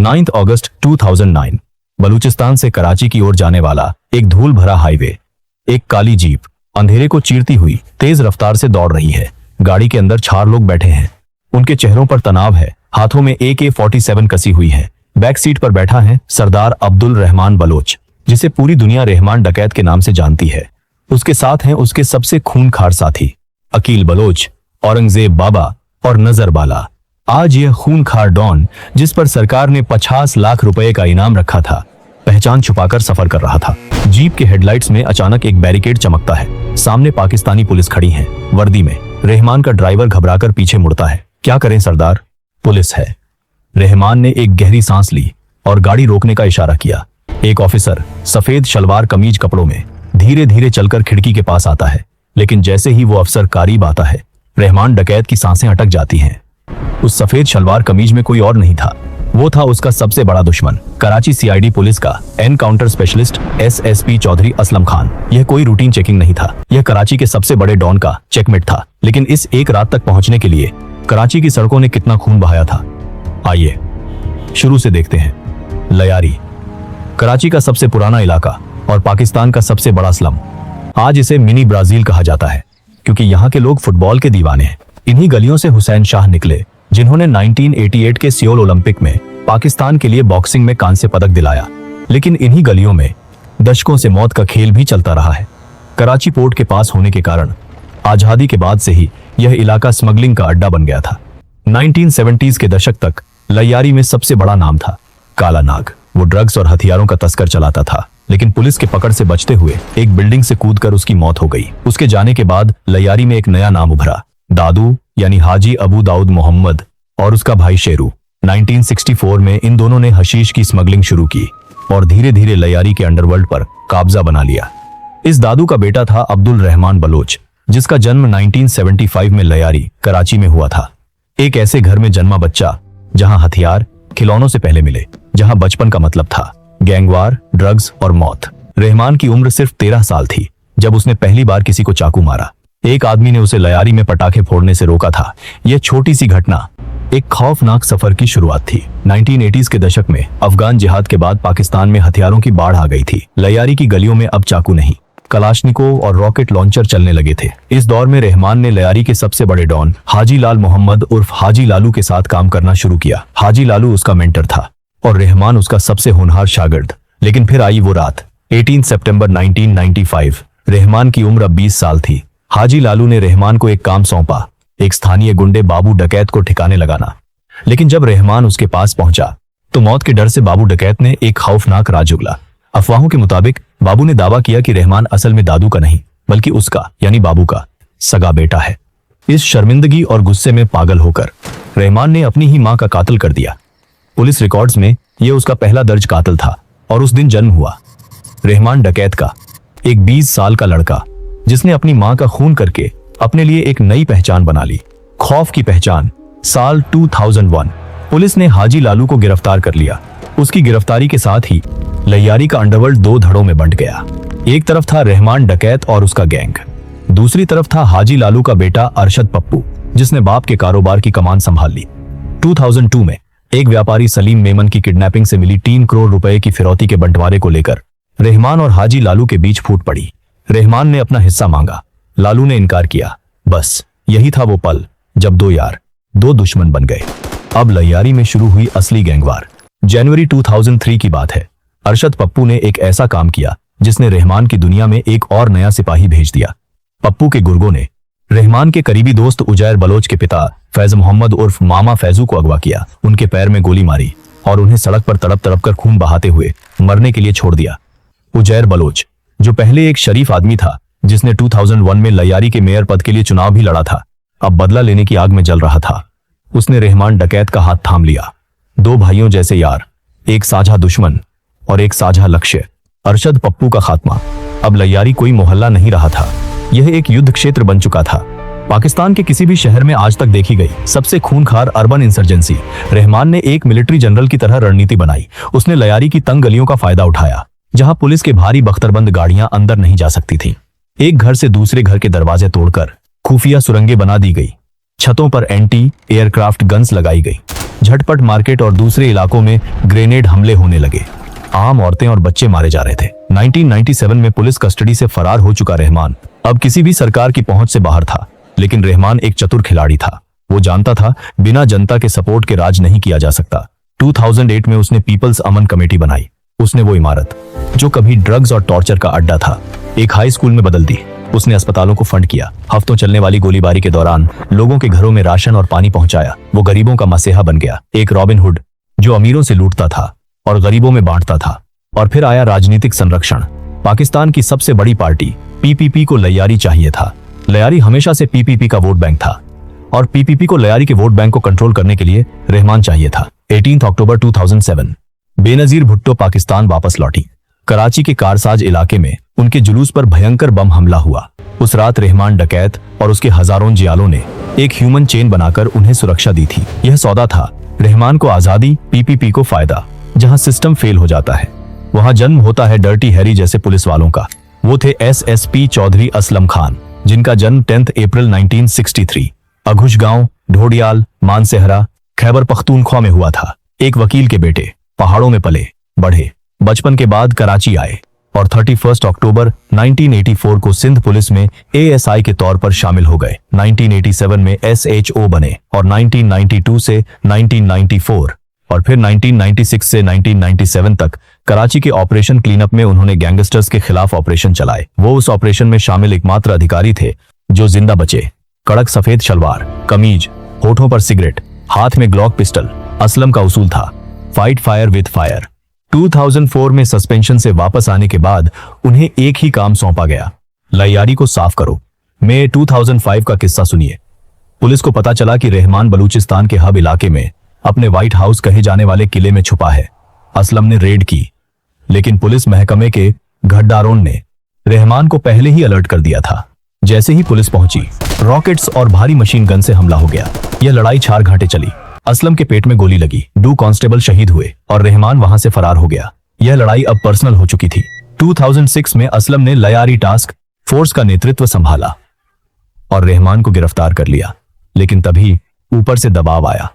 9 अगस्त 2009 बलूचिस्तान से कराची की ओर जाने वाला एक धूल भरा हाईवे। एक काली जीप अंधेरे को चीरती हुई तेज रफ्तार से दौड़ रही है। गाड़ी के अंदर 4 लोग बैठे हैं। उनके चेहरों पर तनाव है, हाथों में AK-47 कसी हुई है। बैक सीट पर बैठा है सरदार अब्दुल रहमान बलोच, जिसे पूरी दुनिया रहमान डकैत के नाम से जानती है। उसके साथ हैं उसके सबसे खूनखार साथी अकील बलोच, औरंगजेब बाबा और नजर बाला। आज यह खूनखार डॉन, जिस पर सरकार ने 50 लाख रुपए का इनाम रखा था, पहचान छुपाकर सफर कर रहा था। जीप के हेडलाइट्स में अचानक एक बैरिकेड चमकता है। सामने पाकिस्तानी पुलिस खड़ी है, वर्दी में। रहमान का ड्राइवर घबराकर पीछे मुड़ता है। क्या करें सरदार, पुलिस है। रहमान ने एक गहरी सांस ली और गाड़ी रोकने का इशारा किया। एक ऑफिसर सफेद शलवार कमीज कपड़ों में धीरे धीरे चलकर खिड़की के पास आता है, लेकिन जैसे ही वो अफसर करीब आता है, रहमान डकैत की सांसें अटक जाती हैं। उस सफेद शलवार कमीज में कोई और नहीं था, वो था उसका सबसे बड़ा दुश्मन, कराची CID पुलिस का encounter specialist SSP Chaudhry Aslam Khan. यह कोई रूटीन चेकिंग नहीं था, यह कराची के सबसे बड़े डॉन का चेकमेट था। लेकिन इस एक रात तक पहुंचने के लिए कराची की सड़कों ने कितना खून बहाया था, आइए शुरू से देखते हैं। लयारी, कराची का सबसे पुराना इलाका और पाकिस्तान का सबसे बड़ा स्लम। आज इसे मिनी ब्राजील कहा जाता है, क्योंकि यहाँ के लोग फुटबॉल के दीवाने हैं। इन्हीं गलियों से हुसैन शाह निकले, जिन्होंने 1988 के सियोल ओलंपिक में पाकिस्तान के लिए बॉक्सिंग में कांस्य पदक दिलाया। लेकिन इन्हीं गलियों में दशकों से मौत का खेल भी चलता रहा है। कराची पोर्ट के पास होने के कारण आजादी के बाद से ही यह इलाका स्मगलिंग का अड्डा बन गया था। 1970s के दशक तक लयारी में सबसे बड़ा नाम था काला नाग। वो ड्रग्स और हथियारों का तस्कर चलाता था, लेकिन पुलिस के पकड़ से बचते हुए एक बिल्डिंग से कूदकर उसकी मौत हो गई। उसके जाने के बाद लयारी में एक नया नाम उभरा, दादू यानी हाजी अबू दाऊद मोहम्मद और उसका भाई शेरू। 1964 में इन दोनों ने हशीश की स्मगलिंग शुरू की और धीरे धीरे लयारी के अंडरवर्ल्ड पर कब्जा बना लिया। इस दादू का बेटा था अब्दुल रहमान बलोच, जिसका जन्म 1975 में लयारी कराची में हुआ था। एक ऐसे घर में जन्मा बच्चा जहां हथियार खिलौनों से पहले मिले, जहां बचपन का मतलब था गैंगवार, ड्रग्स और मौत। रहमान की उम्र सिर्फ 13 साल थी जब उसने पहली बार किसी को चाकू मारा। एक आदमी ने उसे लयारी में पटाखे फोड़ने से रोका था। यह छोटी सी घटना एक खौफनाक सफर की शुरुआत थी। 1980s के दशक में अफगान जिहाद के बाद पाकिस्तान में हथियारों की बाढ़ आ गई थी। लयारी की गलियों में अब चाकू नहीं, कलाशनिकोव और रॉकेट लॉन्चर चलने लगे थे। इस दौर में रहमान ने लयारी के सबसे बड़े डॉन हाजी लाल मोहम्मद उर्फ हाजी लालू के साथ काम करना शुरू किया। हाजी लालू उसका मेंटर था और रहमान उसका सबसे होनहार शागिर्द। लेकिन फिर आई वो रात, 18 सितंबर 1995। रहमान की उम्र अब 20 साल थी। हाजी लालू ने रहमान को एक काम सौंपा, एक स्थानीय गुंडे बाबू डकैत को ठिकाने लगाना। लेकिन जब रहमान उसके पास पहुंचा तो मौत के डर से बाबू डकैत ने एक खौफनाक राज उगला। अफवाहों के मुताबिक बाबू ने दावा किया कि रहमान असल में दादू का नहीं, बल्कि उसका यानी बाबू का सगा बेटा है। इस शर्मिंदगी और गुस्से में पागल होकर रहमान ने अपनी ही मां का कातिल कर दिया। पुलिस रिकॉर्ड्स में यह उसका पहला दर्ज कातिल था और उस दिन जन्म हुआ रहमान डकैत का, एक 20 साल का लड़का जिसने अपनी मां का खून करके अपने लिए एक नई पहचान बना ली, खौफ की पहचान। साल 2001 पुलिस ने हाजी लालू को गिरफ्तार कर लिया। उसकी गिरफ्तारी के साथ ही लयारी का अंडरवर्ल्ड 2 धड़ों में बंट गया। एक तरफ था रहमान डकैत और उसका गैंग, दूसरी तरफ था हाजी लालू का बेटा अरशद पप्पू, जिसने बाप के कारोबार की कमान संभाल ली। 2002 में एक व्यापारी सलीम मेमन की किडनैपिंग से मिली 3 करोड़ रुपए की फिरौती के बंटवारे को लेकर रहमान और हाजी लालू के बीच फूट पड़ी। रहमान ने अपना हिस्सा मांगा, लालू ने इनकार किया। बस यही था वो पल जब 2 यार 2 दुश्मन बन गए। अब लयारी में शुरू हुई असली गैंगवार। जनवरी 2003 की बात है। अरशद पप्पू ने एक ऐसा काम किया जिसने रहमान की दुनिया में एक और नया सिपाही भेज दिया। पप्पू के गुर्गों ने रहमान के करीबी दोस्त उजैर बलोच के पिता फैज मोहम्मद उर्फ मामा फैजू को अगवा किया, उनके पैर में गोली मारी और उन्हें सड़क पर तड़प तड़प कर खून बहाते हुए मरने के लिए छोड़ दिया। उजैर बलोच, जो पहले एक शरीफ आदमी था जिसने 2001 में लयारी के मेयर पद के लिए चुनाव भी लड़ा था, अब बदला लेने की आग में जल रहा था। उसने रहमान डकैत का हाथ थाम लिया। 2 भाइयों जैसे यार, एक साझा दुश्मन और एक साझा लक्ष्य। अरशद पप्पू का खात्मा। अब लयारी कोई मोहल्ला नहीं रहा था, यह एक युद्ध क्षेत्र बन चुका था। पाकिस्तान के किसी भी शहर में आज तक देखी गई सबसे खूनखार अर्बन इंसर्जेंसी। रहमान ने एक मिलिट्री जनरल की तरह रणनीति बनाई। उसने लयारी की तंग गलियों का फायदा उठाया, जहां पुलिस के भारी बख्तरबंद गाड़ियां अंदर नहीं जा सकती थीं। एक घर से दूसरे घर के दरवाजे तोड़कर खुफिया सुरंगें बना दी गई। छतों पर एंटी एयरक्राफ्ट गन्स लगाई गई। झटपट मार्केट और दूसरे इलाकों में ग्रेनेड हमले होने लगे। आम औरतें और बच्चे मारे जा रहे थे। 1997 में पुलिस कस्टडी से फरार हो चुका रहमान अब किसी भी सरकार की पहुंच से बाहर था, लेकिन रहमान एक चतुर खिलाड़ी था। वो जानता था बिना जनता के सपोर्ट के राज नहीं किया जा सकता। 2008 में उसने पीपल्स अमन कमेटी बनाई। उसने वो इमारत जो कभी ड्रग्स और टॉर्चर का अड्डा था एक हाई स्कूल में बदल दी। उसने अस्पतालों को फंड किया, हफ्तों चलने वाली गोलीबारी के दौरान लोगों के घरों में राशन और पानी पहुंचाया। वो गरीबों का मसीहा बन गया, एक रॉबिन हुड जो अमीरों से लूटता था और गरीबों में बांटता था। और फिर आया राजनीतिक संरक्षण। पाकिस्तान की सबसे बड़ी पार्टी पीपीपी को लैयारी चाहिए था। लैयारी हमेशा से पीपीपी का वोट बैंक था और पीपीपी को लैयारी के वोट बैंक को कंट्रोल करने के लिए रहमान चाहिए था। 18 अक्टूबर 2007 बेनजीर भुट्टो पाकिस्तान वापस लौटी। कराची के कारसाज इलाके में उनके जुलूस पर भयंकर बम हमला हुआ। उस रात रहमान डकैत और उसके हजारों जियालों ने एक ह्यूमन चेन बनाकर उन्हें सुरक्षा दी थी। यह सौदा था, रहमान को आजादी, पीपीपी को फायदा। जहां सिस्टम फेल हो जाता है वहां जन्म होता है डर्टी हैरी जैसे पुलिस वालों का। वो थे एसएसपी चौधरी असलम खान, जिनका जन्म 10 अप्रैल 1963 अघुश गांव, ढोडियाल, मानसेहरा, खैबर पख्तूनख्वा में हुआ था। एक वकील के बेटे, पहाड़ों में पले बढ़े, बचपन के बाद कराची आए और 31 अक्टूबर 1984 को सिंध पुलिस में एएसआई के तौर पर शामिल हो गए। 1987 में एसएचओ बने और 1992 से 1994 और फिर 1996 से 1997 तक कराची के ऑपरेशन क्लीनअप में उन्होंने गैंगस्टर्स के खिलाफ ऑपरेशन चलाए। वो उस ऑपरेशन में शामिल एकमात्र अधिकारी थे जो जिंदा बचे। कड़क सफेद शलवार, कमीज, होठों पर सिगरेट, हाथ में ग्लॉक पिस्टल। असलम का उसूल था फाइट फायर विद फायर। 2004 में सस्पेंशन से वापस आने के बाद उन्हें एक ही काम सौंपा गया, लैयारी को साफ करो। मई 2005 का किस्सा सुनिए। पुलिस को पता चला कि रहमान बलूचिस्तान के हब इलाके में अपने व्हाइट हाउस कहे जाने वाले किले में छुपा है। असलम ने रेड की, लेकिन पुलिस महकमे के गद्दारों ने रहमान को पहले ही अलर्ट कर दिया था। जैसे ही पुलिस पहुंची, रॉकेट्स और भारी मशीन गन से हमला हो गया। यह लड़ाई 4 घंटे चली। असलम के पेट में गोली लगी, 2 कांस्टेबल शहीद हुए और रहमान वहां से फरार हो गया। यह लड़ाई अब पर्सनल हो चुकी थी। 2006 में असलम ने लैयारी टास्क फोर्स का नेतृत्व संभाला और रहमान को गिरफ्तार कर लिया, लेकिन तभी ऊपर से दबाव आया।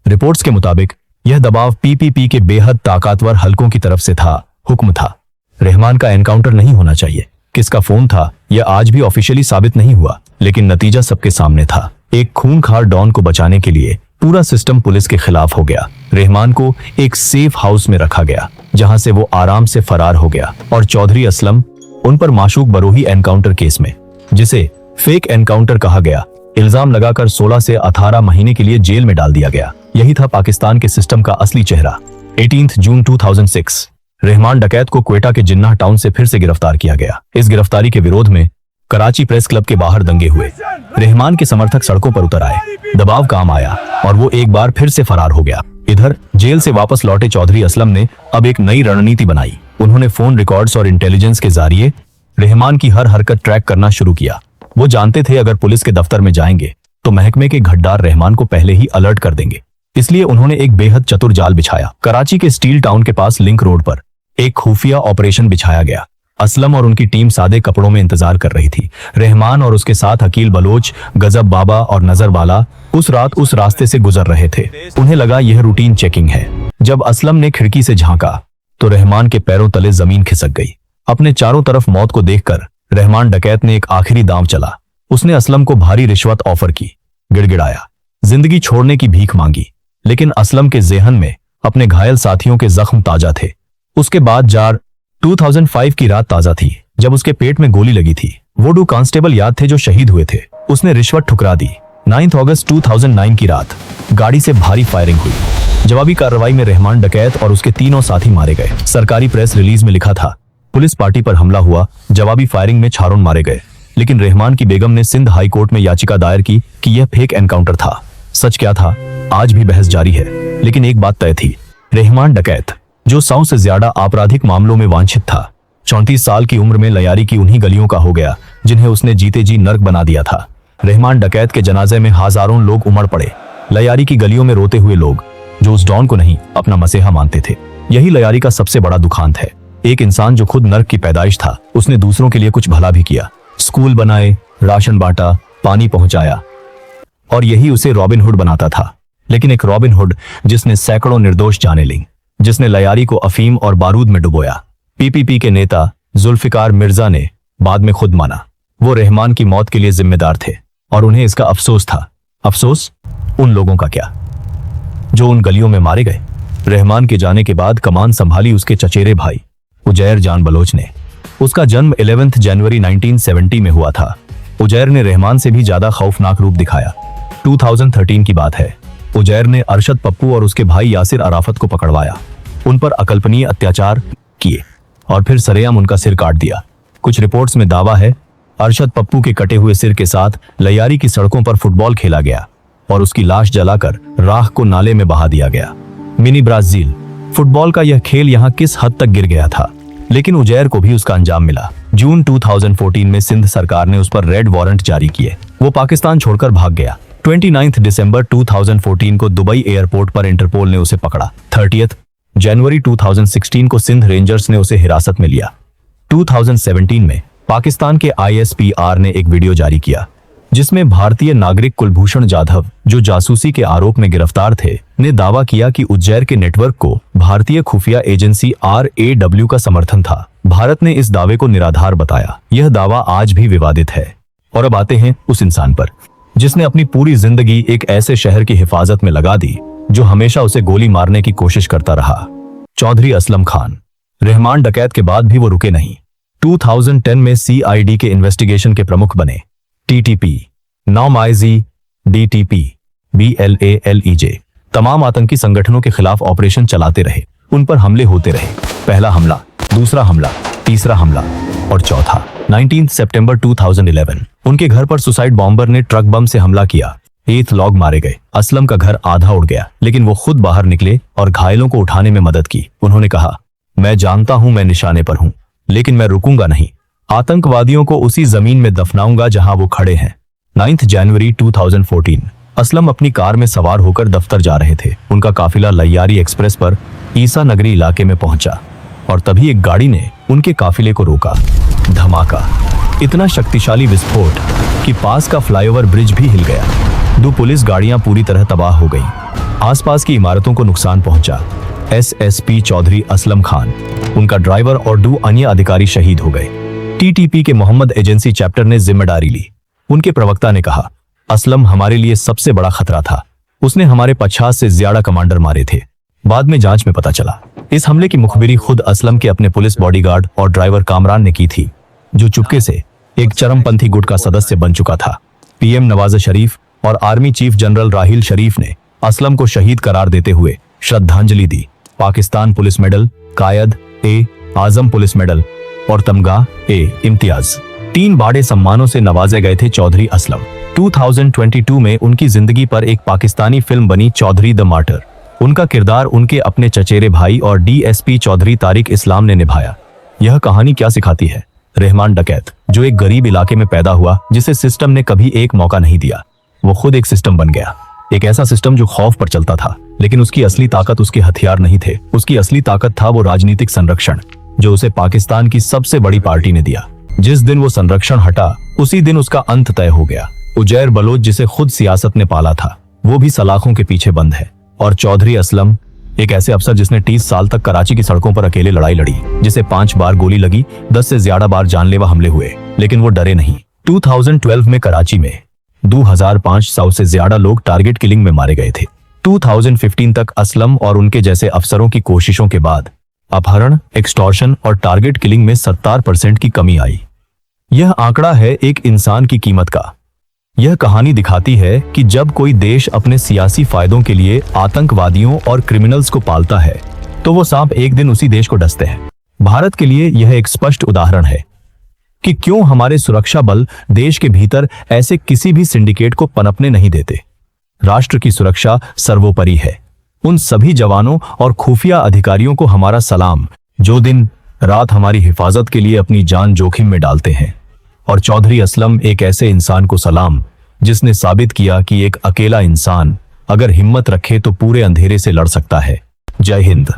रिपोर्ट्स के मुताबिक यह दबाव पीपीपी के बेहद ताकतवर हलकों की तरफ से था। हुक्म था, रहमान का एनकाउंटर नहीं होना चाहिए। किसका फोन था यह आज भी ऑफिशियली साबित नहीं हुआ, लेकिन नतीजा सबके सामने था। एक खूंखार डॉन को बचाने के लिए पूरा सिस्टम पुलिस के खिलाफ हो गया। रहमान को एक सेफ हाउस में रखा गया, जहां से वो आराम से फरार हो गया और चौधरी असलम उन पर माशूक बरोही एनकाउंटर केस में, जिसे फेक एनकाउंटर कहा गया, इल्जाम लगाकर 16 से 18 महीने के लिए जेल में डाल दिया गया। यही था पाकिस्तान के सिस्टम का असली चेहरा। 18 जून 2006 रहमान डकैत को क्वेटा के जिन्नाह टाउन से फिर से गिरफ्तार किया गया। इस गिरफ्तारी के विरोध में कराची प्रेस क्लब के बाहर दंगे हुए। रहमान के समर्थक सड़कों पर उतर आए, दबाव काम आया और वो एक बार फिर से फरार हो गया। इधर जेल से वापस लौटे चौधरी असलम ने अब एक नई रणनीति बनाई। उन्होंने फोन रिकॉर्ड्स और इंटेलिजेंस के जरिए रहमान की हर हरकत ट्रैक करना शुरू किया। वो जानते थे अगर पुलिस के दफ्तर में जाएंगे तो महकमे के गद्दार रहमान को पहले ही अलर्ट कर देंगे, इसलिए उन्होंने एक बेहद चतुर जाल बिछाया। कराची के स्टील टाउन के पास लिंक रोड पर एक खुफिया ऑपरेशन बिछाया गया। असलम और उनकी टीम सादे कपड़ों में इंतजार कर रही थी। रहमान और उसके साथ अकील बलोच, गजब बाबा और नजर वाला उस रात उस रास्ते से गुजर रहे थे। उन्हें लगा यह रूटीन चेकिंग है। जब असलम ने खिड़की से झांका तो रहमान के पैरों तले जमीन खिसक गई। अपने चारों तरफ मौत को देखकर रहमान डकैत ने एक आखिरी दांव चला। उसने असलम को भारी रिश्वत ऑफर की, गिड़गिड़ाया, जिंदगी छोड़ने की भीख मांगी, लेकिन असलम के जेहन में अपने घायल साथियों के जख्म ताजा थे। उसके बाद 2005 की रात ताजा थी जब उसके पेट में गोली लगी थी। वो 2 कांस्टेबल याद थे जो शहीद हुए थे। उसने रिश्वत ठुकरा दी। 9 अगस्त 2009 की रात गाड़ी से भारी फायरिंग हुई। जवाबी कार्रवाई में रहमान डकैत और उसके 3 साथी मारे गए। सरकारी प्रेस रिलीज में लिखा था, पुलिस पार्टी पर हमला हुआ, जवाबी फायरिंग में छारों मारे गए। लेकिन रहमान की बेगम ने सिंध हाई कोर्ट में याचिका दायर की कि यह फेक एनकाउंटर था। सच क्या था, आज भी बहस जारी है, लेकिन एक बात तय थी, रहमान डकैत जो 100 से ज्यादा आपराधिक मामलों में वांछित था, 34 साल की उम्र में लैयारी की उन्हीं गलियों का हो गया जिन्हें उसने जीते जी नर्क बना दिया था। रहमान डकैत के जनाजे में हजारों लोग उमड़ पड़े। लैयारी की गलियों में रोते हुए लोग जो उस डॉन को नहीं अपना मसीहा मानते थे। यही लैयारी का सबसे बड़ा दुखांत है। एक इंसान जो खुद नर्क की पैदाइश था, उसने दूसरों के लिए कुछ भला भी किया। स्कूल बनाए, राशन बांटा, पानी पहुंचाया, और यही उसे रॉबिन हुड बनाता था। लेकिन एक रॉबिन हुड जिसने सैकड़ों निर्दोष जानें लीं, जिसने लयारी को अफीम और बारूद में डुबोया। पीपीपी के नेता जुल्फिकार मिर्जा ने बाद में खुद माना वो रहमान की मौत के लिए जिम्मेदार थे और उन्हें इसका अफसोस था। अफसोस उन लोगों का क्या जो उन गलियों में मारे गए। रहमान के जाने के बाद कमान संभाली उसके चचेरे भाई उजैर जान बलोच ने। उसका जन्म 11 जनवरी 1970 में हुआ था। उजैर ने रहमान से भी ज्यादा खौफनाक रूप दिखाया। 2013 की बात है। उजैर ने अरशद पप्पू और उसके भाई यासिर अराफत को पकड़वाया, उन पर अकल्पनीय अत्याचार किए और फिर सरेआम उनका सिर काट दिया। कुछ रिपोर्ट्स में दावा है अरशद पप्पू के कटे हुए सिर के साथ लयारी की सड़कों पर फुटबॉल खेला गया और उसकी लाश जलाकर राख को नाले में बहा दिया गया। मिनी ब्राजील फुटबॉल का यह खेल यहाँ किस हद तक गिर गया था, लेकिन उजैर को भी उसका अंजाम मिला। जून 2014 में सिंध सरकार ने उस पर रेड वारंट जारी किए। वो पाकिस्तान छोड़कर भाग गया। 29 दिसंबर 2014 को दुबई एयरपोर्ट पर इंटरपोल ने उसे पकड़ा। 30 जनवरी 2016 को सिंध रेंजर्स ने उसे हिरासत में लिया। 2017 में पाकिस्तान के ISPR ने एक वीडियो जारी किया जिसमें भारतीय नागरिक कुलभूषण जाधव, जो जासूसी के आरोप में गिरफ्तार थे, ने दावा किया कि उज्जैर के नेटवर्क को भारतीय खुफिया एजेंसी RAW का समर्थन था। भारत ने इस दावे को निराधार बताया। यह दावा आज भी विवादित है। और अब आते हैं उस इंसान पर जिसने अपनी पूरी जिंदगी एक ऐसे शहर की हिफाजत में लगा दी जो हमेशा उसे गोली मारने की कोशिश करता रहा। चौधरी असलम खान। रहमान डकैत के बाद भी वो रुके नहीं। 2010 में CID के इन्वेस्टिगेशन के प्रमुख बने। TTP, NOMIZ, DTP, BLALEJ तमाम आतंकी संगठनों के खिलाफ ऑपरेशन चलाते रहे। उन पर हमले होते रहे। पहला हमला, दूसरा हमला, तीसरा हमला और चौथा। 19 सितंबर 2011 उनके घर पर सुसाइड बॉम्बर ने ट्रक बम से हमला किया। 8 लोग मारे गए। असलम का घर आधा उड़ गया, लेकिन वो खुद बाहर निकले और घायलों को उठाने में मदद की। उन्होंने कहा, मैं जानता हूं मैं निशाने पर हूं, लेकिन मैं रुकूंगा नहीं। आतंकवादियों को उसी जमीन में दफनाऊंगा जहां वो खड़े हैं। 9 जनवरी 2014 असलम अपनी कार में सवार होकर दफ्तर जा रहे थे। उनका काफिला लैयारी एक्सप्रेस पर ईसा नगरी इलाके में पहुंचा और तभी एक गाड़ी ने उनके काफिले को रोका। धमाका, इतना शक्तिशाली विस्फोट कि पास का फ्लाईओवर ब्रिज भी हिल गया। 2 पुलिस गाड़ियां पूरी तरह तबाह हो गईं। आसपास की इमारतों को नुकसान पहुंचा। SSP चौधरी असलम खान, उनका ड्राइवर और 2 अन्य अधिकारी शहीद हो गए। TTP के मोहम्मद एजेंसी चैप्टर ने जिम्मेदारी ली। उनके प्रवक्ता ने कहा, असलम हमारे लिए सबसे बड़ा खतरा था। उसने हमारे 50 से ज्यादा कमांडर मारे थे। बाद में जांच में पता चला इस हमले की मुखबिरी खुद असलम के अपने पुलिस बॉडीगार्ड और ड्राइवर कामरान ने की थी, जो चुपके से एक चरमपंथी गुट का सदस्य बन चुका था। PM नवाज शरीफ और आर्मी चीफ जनरल राहिल शरीफ ने असलम को शहीद करार देते हुए श्रद्धांजलि दी। पाकिस्तान पुलिस मेडल, कायद-ए आजम पुलिस मेडल और तमगा-ए इम्तियाज 3 बड़े सम्मानों से नवाजे गए थे चौधरी असलम। 2022 में उनकी जिंदगी पर एक पाकिस्तानी फिल्म बनी चौधरी द मार्टर। उनका किरदार उनके अपने चचेरे भाई और DSP चौधरी तारिक इस्लाम ने निभाया। यह कहानी क्या सिखाती है? रहमान डकैत, जो एक गरीब इलाके में पैदा हुआ, जिसे सिस्टम ने कभी एक मौका नहीं दिया, वो खुद एक सिस्टम बन गया। एक ऐसा सिस्टम जो खौफ पर चलता था, लेकिन उसकी असली ताकत उसके हथियार नहीं थे। उसकी असली ताकत था वो राजनीतिक संरक्षण जो उसे पाकिस्तान की सबसे बड़ी पार्टी ने दिया। जिस दिन वो संरक्षण हटा, उसी दिन उसका अंत तय हो गया। उजैर बलोच, जिसे खुद सियासत ने पाला था, वो भी सलाखों के पीछे बंद है। और चौधरी असलम, एक ऐसे अफसर जिसने 30 साल तक कराची की सड़कों पर अकेले लड़ाई लड़ी, जिसे 5 बार गोली लगी, 10 से ज्यादा बार जानलेवा हमले हुए, लेकिन वो डरे नहीं। 2012 में कराची में 2500 से ज्यादा लोग टारगेट किलिंग में मारे गए थे। 2015 तक असलम और उनके जैसे अफसरों की कोशिशों के बाद अपहरण, एक्सटॉर्शन और टारगेट किलिंग में 70% की कमी आई। यह आंकड़ा है एक इंसान की कीमत का। यह कहानी दिखाती है कि जब कोई देश अपने सियासी फायदों के लिए आतंकवादियों और क्रिमिनल्स को पालता है, तो वो सांप एक दिन उसी देश को डसते हैं। भारत के लिए यह एक स्पष्ट उदाहरण है कि क्यों हमारे सुरक्षा बल देश के भीतर ऐसे किसी भी सिंडिकेट को पनपने नहीं देते। राष्ट्र की सुरक्षा सर्वोपरि है। उन सभी जवानों और खुफिया अधिकारियों को हमारा सलाम, जो दिन रात हमारी हिफाजत के लिए अपनी जान जोखिम में डालते हैं। और चौधरी असलम एक ऐसे इंसान को सलाम जिसने साबित किया कि एक अकेला इंसान अगर हिम्मत रखे तो पूरे अंधेरे से लड़ सकता है। जय हिंद।